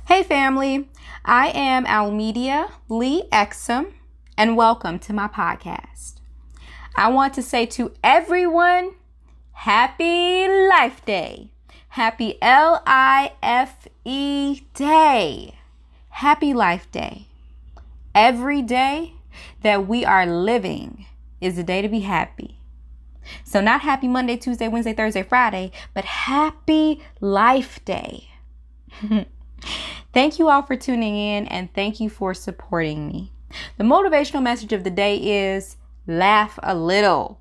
Hey family, I am Almedia Lee Exum, and welcome to my podcast. I want to say to everyone, Happy Life Day. Happy L-I-F-E Day. Happy Life Day. Every day that we are living is a day to be happy. So not happy Monday, Tuesday, Wednesday, Thursday, Friday, but Happy Life Day. Thank you all for tuning in and thank you for supporting me. The motivational message of the day is laugh a little.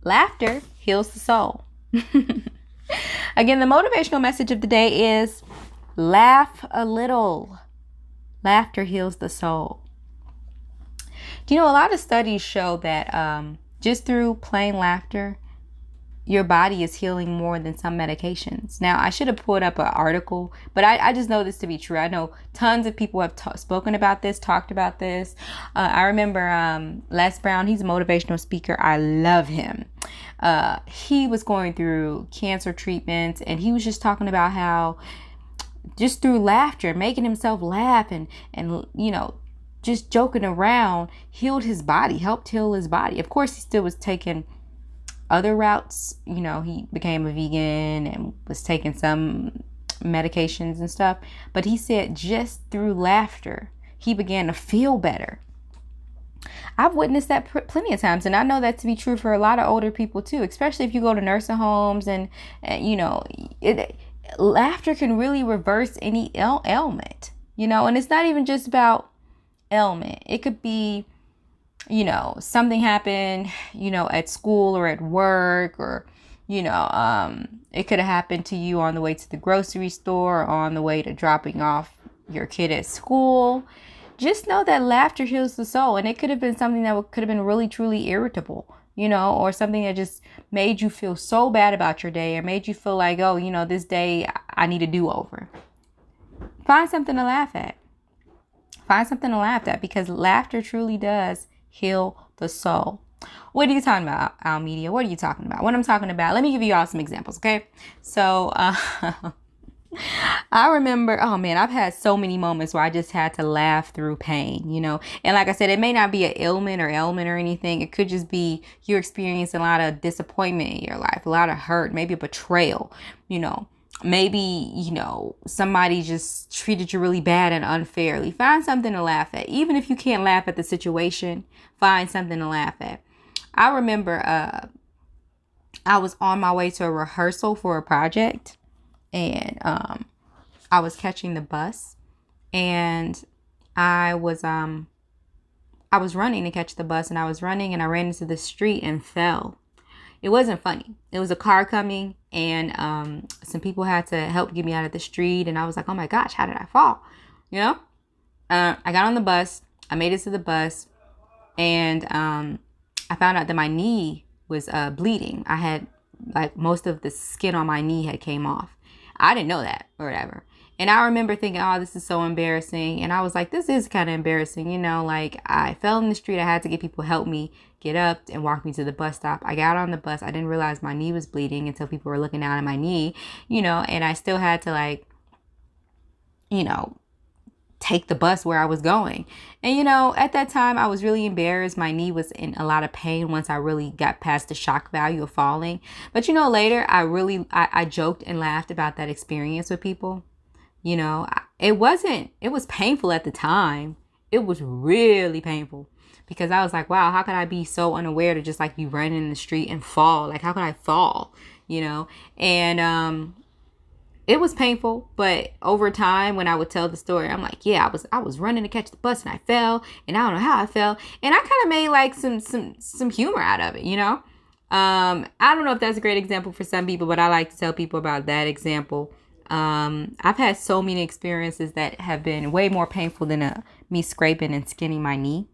Laughter heals the soul. Again, the motivational message of the day is laugh a little. Laughter heals the soul. Do you know, a lot of studies show that just through plain laughter, your body is healing more than some medications. Now, I should have pulled up an article, but I just know this to be true. I know tons of people have spoken about this, talked about this. I remember Les Brown, he's a motivational speaker. I love him. He was going through cancer treatments, and he was just talking about how just through laughter, making himself laugh and you know, just joking around, healed his body, helped heal his body. Of course, he still was taking other routes. You know, he became a vegan and was taking some medications and stuff. But he said just through laughter, he began to feel better. I've witnessed that plenty of times. And I know that to be true for a lot of older people too, especially if you go to nursing homes and you know, laughter can really reverse any ailment, you know, and it's not even just about ailment. It could be, you know, something happened, you know, at school or at work, or, you know, it could have happened to you on the way to the grocery store or on the way to dropping off your kid at school. Just know that laughter heals the soul. And it could have been something that could have been really, truly irritable, you know, or something that just made you feel so bad about your day or made you feel like, oh, you know, this day I need a do-over. Find something to laugh at. Find something to laugh at, because laughter truly does heal the soul. What are you talking about, Almedia? What are you talking about? What I'm talking about, let me give you all some examples, okay? So, I remember, oh man, I've had so many moments where I just had to laugh through pain, you know? And like I said, it may not be an ailment or anything. It could just be you're experiencing a lot of disappointment in your life, a lot of hurt, maybe a betrayal, you know? Maybe, you know, somebody just treated you really bad and unfairly. Find something to laugh at. Even if you can't laugh at the situation, find something to laugh at. I remember I was on my way to a rehearsal for a project, and I was catching the bus, and I was running to catch the bus, and I was running and I ran into the street and fell. It wasn't funny. It was a car coming, and some people had to help get me out of the street. And I was like, oh my gosh, how did I fall? You know, I got on the bus. I made it to the bus, and I found out that my knee was bleeding. I had, like, most of the skin on my knee had came off. I didn't know that or whatever. And I remember thinking, oh, this is so embarrassing. And I was like, this is kind of embarrassing. You know, like, I fell in the street. I had to get people to help me get up and walk me to the bus stop. I got on the bus. I didn't realize my knee was bleeding until people were looking down at my knee, you know, and I still had to, like, you know, take the bus where I was going. And, you know, at that time, I was really embarrassed. My knee was in a lot of pain once I really got past the shock value of falling. But, you know, later, I joked and laughed about that experience with people. You know, it was painful at the time. It was really painful, because I was like, wow, how could I be so unaware to just, like, be running in the street and fall? Like, how could I fall? You know, and it was painful. But over time, when I would tell the story, I'm like, yeah, I was running to catch the bus and I fell, and I don't know how I fell. And I kind of made, like, some humor out of it, you know. I don't know if that's a great example for some people, but I like to tell people about that example. I've had so many experiences that have been way more painful than me scraping and skinning my knee,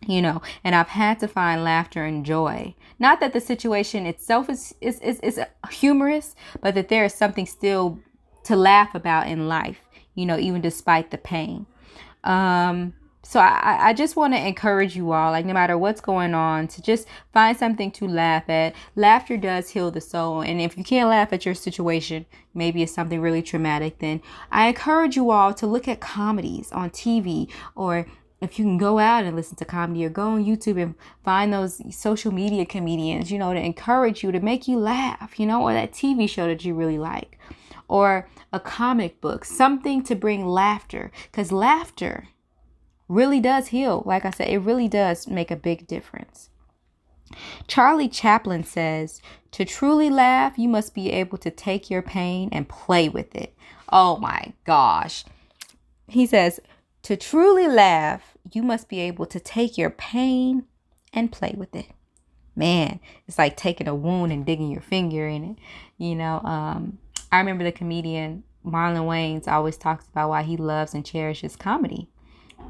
you know, and I've had to find laughter and joy. Not that the situation itself is humorous, but that there is something still to laugh about in life, you know, even despite the pain. So I just want to encourage you all, like no matter what's going on, to just find something to laugh at. Laughter does heal the soul. And if you can't laugh at your situation, maybe it's something really traumatic, then I encourage you all to look at comedies on TV, or if you can go out and listen to comedy, or go on YouTube and find those social media comedians, you know, to encourage you, to make you laugh, you know, or that TV show that you really like, or a comic book, something to bring laughter, because laughter really does heal. Like I said, it really does make a big difference. Charlie Chaplin says, to truly laugh, you must be able to take your pain and play with it. Oh my gosh. He says, to truly laugh, you must be able to take your pain and play with it. Man, it's like taking a wound and digging your finger in it. You know, I remember the comedian Marlon Wayans always talks about why he loves and cherishes comedy.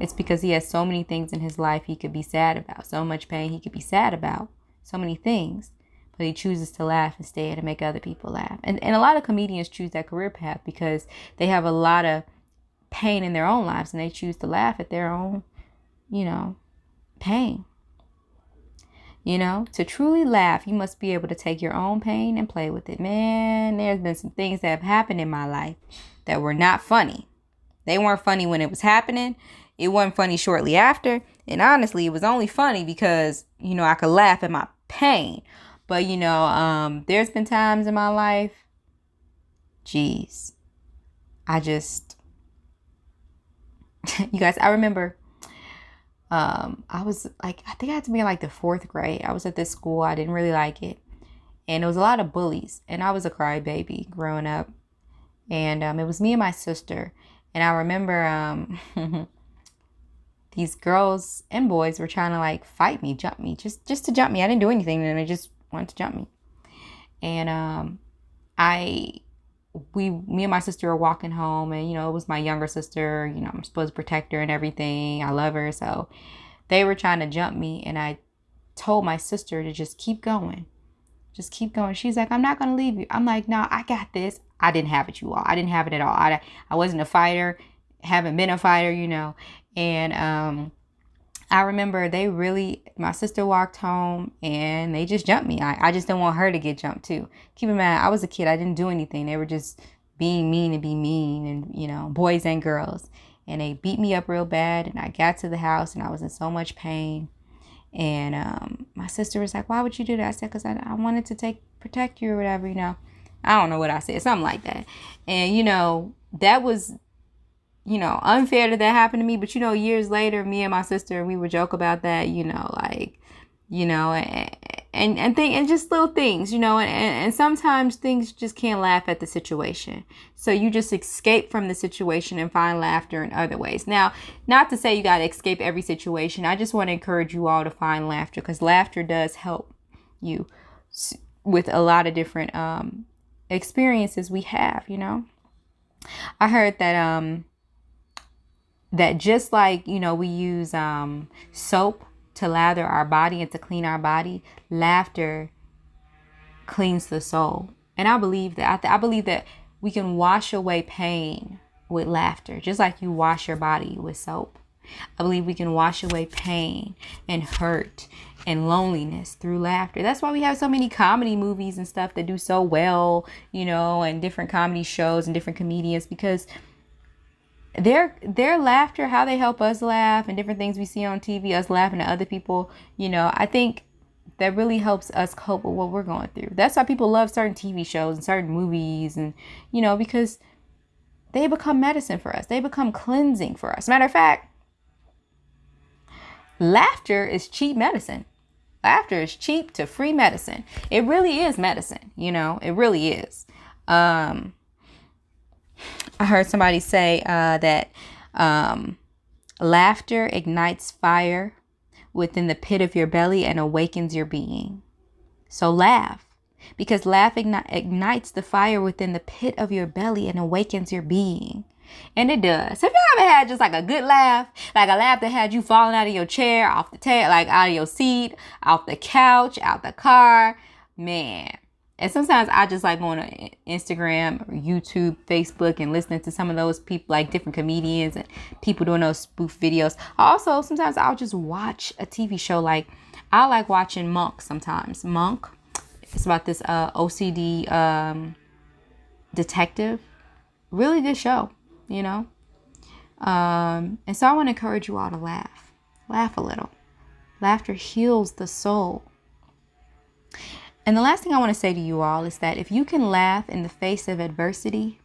It's because he has so many things in his life he could be sad about, so much pain he could be sad about, so many things. But he chooses to laugh instead and make other people laugh. And a lot of comedians choose that career path because they have a lot of pain in their own lives and they choose to laugh at their own, you know, pain. You know, to truly laugh, you must be able to take your own pain and play with it. Man, there's been some things that have happened in my life that were not funny. They weren't funny when it was happening. It wasn't funny shortly after. And honestly, it was only funny because, you know, I could laugh at my pain. But, you know, there's been times in my life, geez, I just, you guys, I remember, I was like, I think I had to be in like the 4th grade. I was at this school. I didn't really like it. And there was a lot of bullies. And I was a crybaby growing up. And it was me and my sister. And I remember these girls and boys were trying to like fight me, jump me, just to jump me. I didn't do anything to them. They just wanted to jump me. And me and my sister were walking home, and, you know, it was my younger sister. You know, I'm supposed to protect her and everything. I love her. So they were trying to jump me, and I told my sister to just keep going. Just keep going. She's like, I'm not going to leave you. I'm like, no, I got this. I didn't have it, you all. I didn't have it at all. I wasn't a fighter. Haven't been a fighter, you know. And I remember my sister walked home and they just jumped me. I just didn't want her to get jumped too. Keep in mind, I was a kid. I didn't do anything. They were just being mean to be mean, and, you know, boys and girls. And they beat me up real bad. And I got to the house and I was in so much pain. And my sister was like, why would you do that? I said, because I wanted to protect you or whatever, you know. I don't know what I said. Something like that. And, you know, that was, you know, unfair that happened to me. But, you know, years later, me and my sister, we would joke about that, you know, like, you know, and just little things, you know, and sometimes things just can't laugh at the situation. So you just escape from the situation and find laughter in other ways. Now, not to say you got to escape every situation. I just want to encourage you all to find laughter, because laughter does help you with a lot of different experiences we have, you know. I heard that that just like, you know, we use soap to lather our body and to clean our body, laughter cleans the soul. And I believe that. I believe that we can wash away pain with laughter, just like you wash your body with soap. I believe we can wash away pain and hurt and loneliness through laughter. That's why we have so many comedy movies and stuff that do so well, you know, and different comedy shows and different comedians, because their laughter, how they help us laugh, and different things we see on TV, us laughing at other people, you know, I think that really helps us cope with what we're going through. That's why people love certain TV shows and certain movies, and, you know, because they become medicine for us. They become cleansing for us. Matter of fact, laughter is cheap medicine. Laughter is cheap to free medicine. It really is medicine, you know, it really is. I heard somebody say that laughter ignites fire within the pit of your belly and awakens your being. So laugh, because laugh ignites the fire within the pit of your belly and awakens your being. And it does. Have you ever had just like a good laugh? Like a laugh that had you falling out of your chair, off the like out of your seat, off the couch, out the car? Man, And sometimes I just like going to Instagram or YouTube, Facebook, and listening to some of those people, like different comedians and people doing those spoof videos. Also, sometimes I'll just watch a TV show. Like I like watching Monk sometimes. Monk. It's about this OCD detective. Really good show, you know. And so I want to encourage you all to laugh. Laugh a little. Laughter heals the soul. And the last thing I want to say to you all is that if you can laugh in the face of adversity,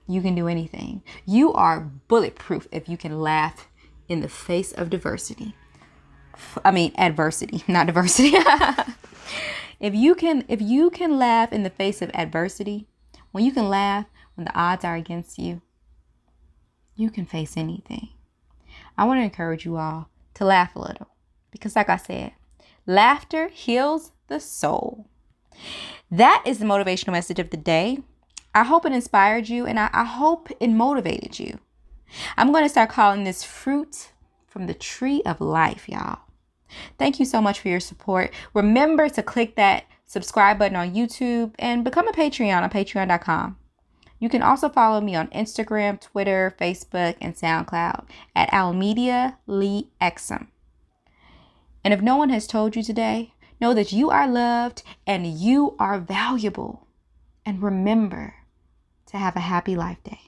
you can do anything. You are bulletproof if you can laugh in the face of adversity, not diversity. If you can laugh in the face of adversity, when you can laugh when the odds are against you, you can face anything. I want to encourage you all to laugh a little because, like I said, laughter heals the soul. That is the motivational message of the day. I hope it inspired you and I hope it motivated you. I'm going to start calling this fruit from the tree of life, y'all. Thank you so much for your support. Remember to click that subscribe button on YouTube and become a Patreon on patreon.com. You can also follow me on Instagram, Twitter, Facebook, and SoundCloud at Almedia Lee Exum. And if no one has told you today, know that you are loved and you are valuable. And remember to have a happy life day.